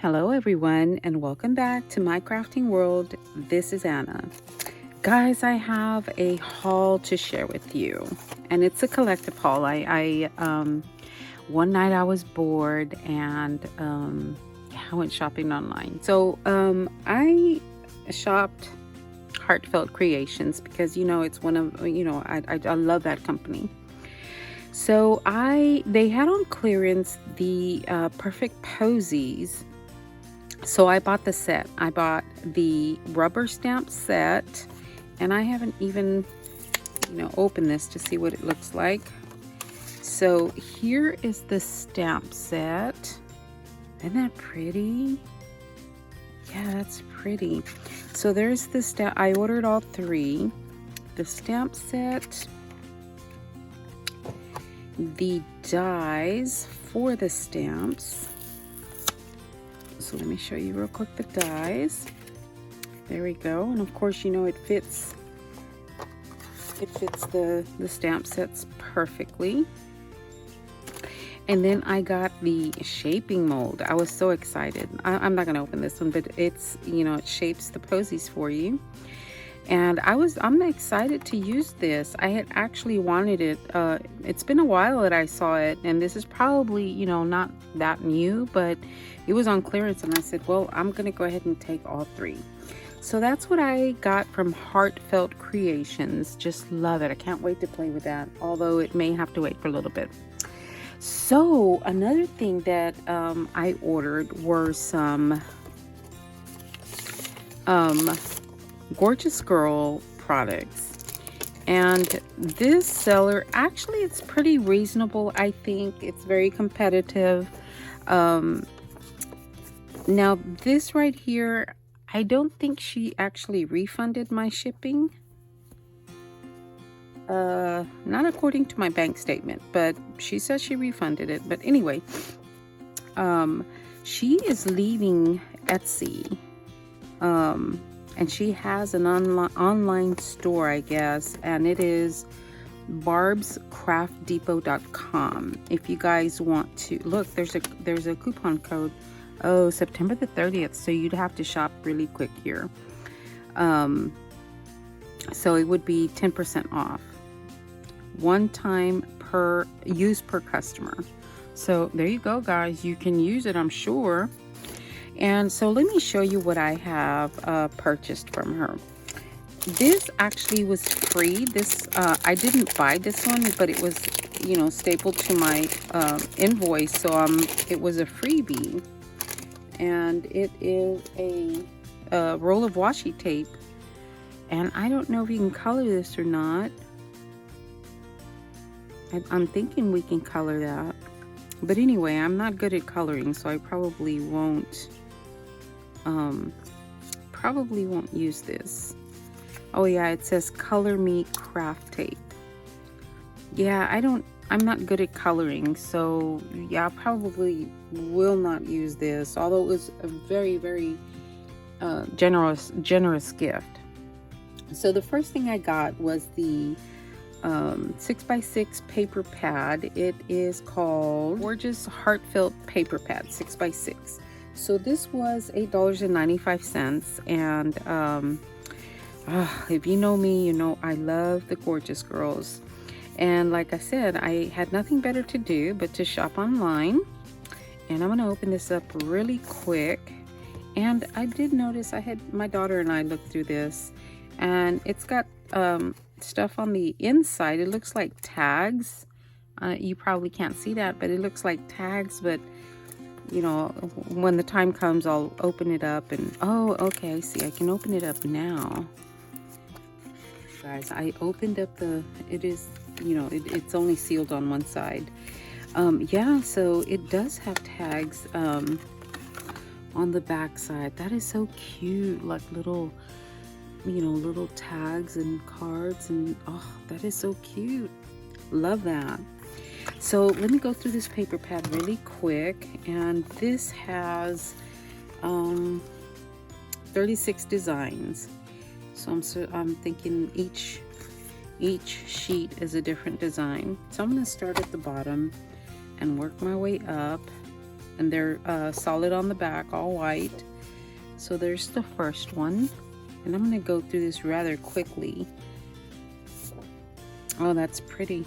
Hello everyone and welcome back to my crafting world. This is Anna. Guys, I have a haul to share with you and it's a collective haul. One night I was bored and I went shopping online. So I shopped Heartfelt Creations because it's one of I love that company. So they had on clearance the Perfect Posies. So I bought the set. I bought the rubber stamp set, and I haven't even, opened this to see what it looks like. So here is the stamp set. Isn't that pretty? Yeah, that's pretty. So there's the stamp. I ordered all three. The stamp set, the dies for the stamps. So let me show you real quick the dies. There we go. And of course, it fits the stamp sets perfectly. And then I got the shaping mold. I was so excited. I'm not going to open this one, but it's, it shapes the posies for you. And I'm excited to use this. I had actually wanted it. It's been a while that I saw it, and this is probably, not that new, but it was on clearance, and I said, well, I'm going to go ahead and take all three. So that's what I got from Heartfelt Creations. Just love it. I can't wait to play with that, although it may have to wait for a little bit. So another thing that I ordered were some Gorgeous Girl products, and this seller, actually it's pretty reasonable. I think it's very competitive. Now this right here, I don't think she actually refunded my shipping, not according to my bank statement, but she says she refunded it. But anyway, she is leaving Etsy, and she has an online store, I guess, and it is barbscraftdepot.com. If you guys want to look, there's a coupon code. Oh, September the 30th, so you'd have to shop really quick here. So it would be 10% off, one time per customer. So there you go, guys. You can use it, I'm sure. And so let me show you what I have purchased from her. This actually was free. This I didn't buy this one, but it was, stapled to my invoice, so it was a freebie. And it is a roll of washi tape, and I don't know if you can color this or not. I'm thinking we can color that, but anyway, I'm not good at coloring, so I probably won't use this. Oh yeah, it says color me craft tape. Yeah, I'm not good at coloring, so yeah, I probably will not use this, although it was a very, very generous gift. So the first thing I got was the 6x6 paper pad. It is called Gorgeous Heartfelt Paper Pad 6x6. So this was $8.95, and if you know me, I love the Gorgeous Girls. And like I said, I had nothing better to do but to shop online. And I'm going to open this up really quick. And I did notice, my daughter and I looked through this, and it's got stuff on the inside. It looks like tags. You probably can't see that, but it looks like tags. But when the time comes, I'll open it up, and oh, okay, I see. I can open it up now. Guys, I opened up it is, it's only sealed on one side. Yeah, so it does have tags on the back side. That is so cute, like little tags and cards, and oh, that is so cute. Love that. So let me go through this paper pad really quick, and this has 36 designs. So I'm thinking each sheet is a different design. So I'm going to start at the bottom and work my way up. and they're solid on the back, all white. So there's the first one, and I'm going to go through this rather quickly. Oh, that's pretty.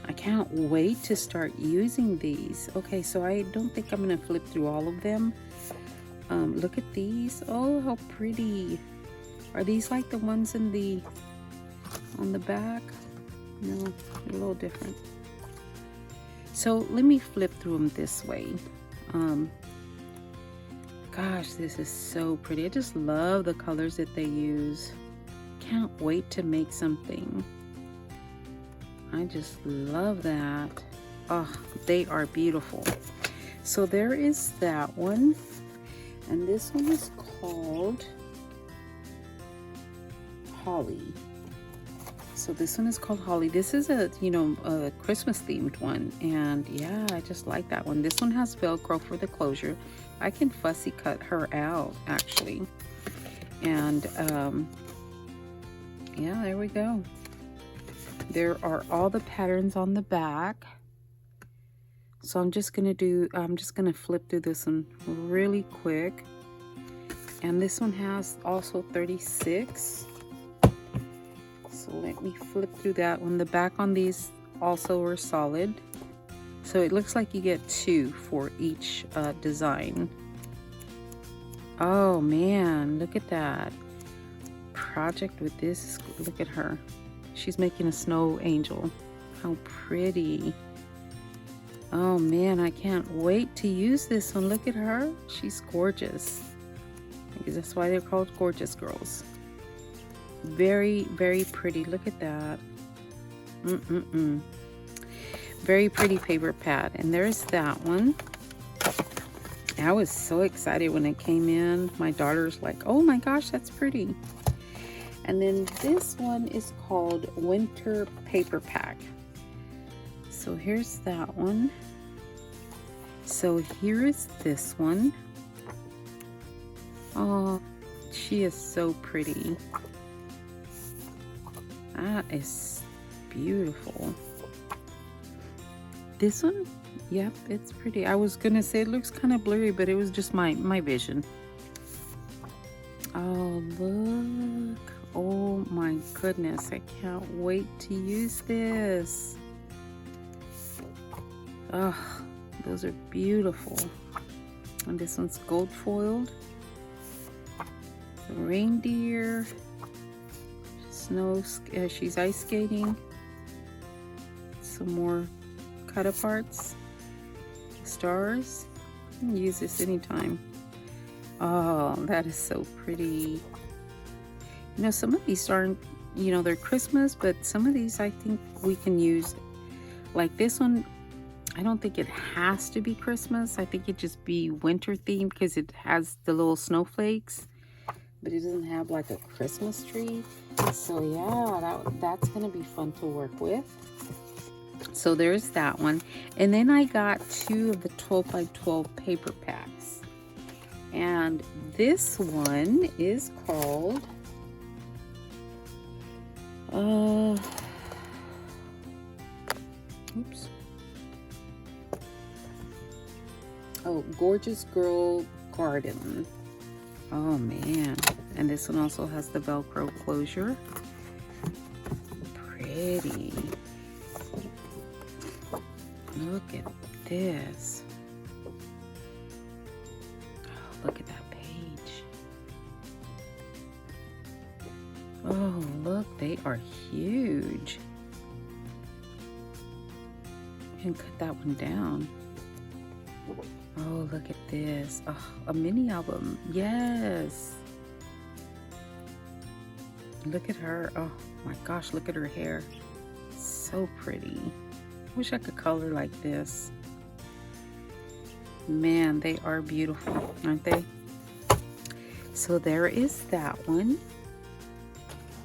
I can't wait to start using these. Okay, so I don't think I'm going to flip through all of them. Look at these. Oh, how pretty. Are these like the ones in the on the back? No, they're a little different. So let me flip through them this way. Gosh, this is so pretty. I just love the colors that they use. Can't wait to make something. I just love that. Oh, they are beautiful. So there is that one. And this one is called Holly. So this one is called Holly. This is a, a Christmas themed one. And yeah, I just like that one. This one has Velcro for the closure. I can fussy cut her out actually. And yeah, there we go. There are all the patterns on the back. So I'm just gonna flip through this one really quick. And this one has also 36. So let me flip through that one. The back on these also are solid. So it looks like you get 2 for each design. Oh man, look at that. Project with this, look at her. She's making a snow angel. How pretty. Oh man, I can't wait to use this one. Look at her. She's gorgeous. Because that's why they're called gorgeous girls. Very, very pretty. Look at that. Very pretty paper pad. And there's that one. I was so excited when it came in. My daughter's like, oh my gosh, that's pretty. And then this one is called Winter Paper Pack. So here's that one. So here is this one. Oh, she is so pretty. That is beautiful. This one, yep, it's pretty. I was gonna say it looks kind of blurry, but it was just my vision. Oh, look. Oh my goodness, I can't wait to use this. Oh, those are beautiful. And this one's gold foiled. The reindeer. Snow, she's ice skating. Some more cut aparts. Stars. You can use this anytime. Oh, that is so pretty. You know, some of these aren't, they're Christmas, but some of these I think we can use. Like this one, I don't think it has to be Christmas. I think it just be winter themed because it has the little snowflakes, but it doesn't have like a Christmas tree. So yeah, that's gonna be fun to work with. So there's that one. And then I got 2 of the 12 by 12 paper packs. And this one is called oops. Oh, Gorgeous Girl Garden. Oh man. And this one also has the Velcro closure. Pretty. Look at this. Oh, look at that page. Oh, look, they are huge. You can cut that one down. Oh, look at this. Oh, a mini album. Yes. Look at her. Oh my gosh, look at her hair. So pretty. Wish I could color like this. Man, they are beautiful, aren't they? So there is that one.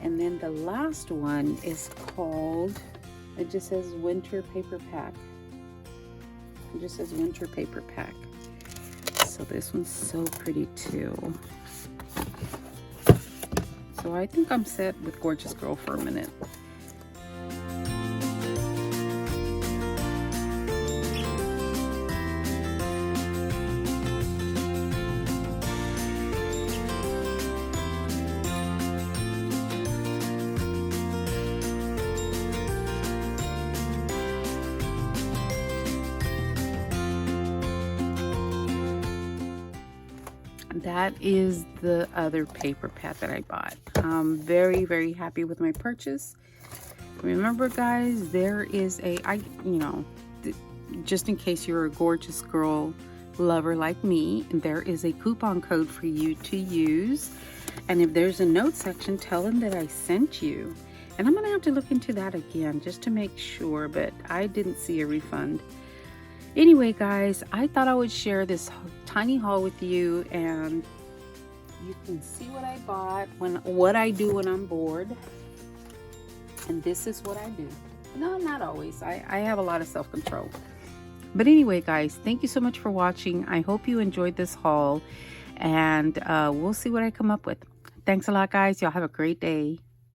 And then the last one is called, it just says Winter Paper Pack. It just says Winter Paper Pack. So this one's so pretty too. So I think I'm set with Gorgeous Girl for a minute. that is the other paper pad that I bought. I'm very, very happy with my purchase. Remember, guys, there is just in case you're a gorgeous girl lover like me, there is a coupon code for you to use. And if there's a note section, tell them that I sent you. And I'm gonna have to look into that again just to make sure, but I didn't see a refund. Anyway, guys, I thought I would share this tiny haul with you, and you can see what I bought, what I do when I'm bored. And this is what I do. No, not always. I have a lot of self-control. But anyway, guys, thank you so much for watching. I hope you enjoyed this haul, and we'll see what I come up with. Thanks a lot, guys. Y'all have a great day.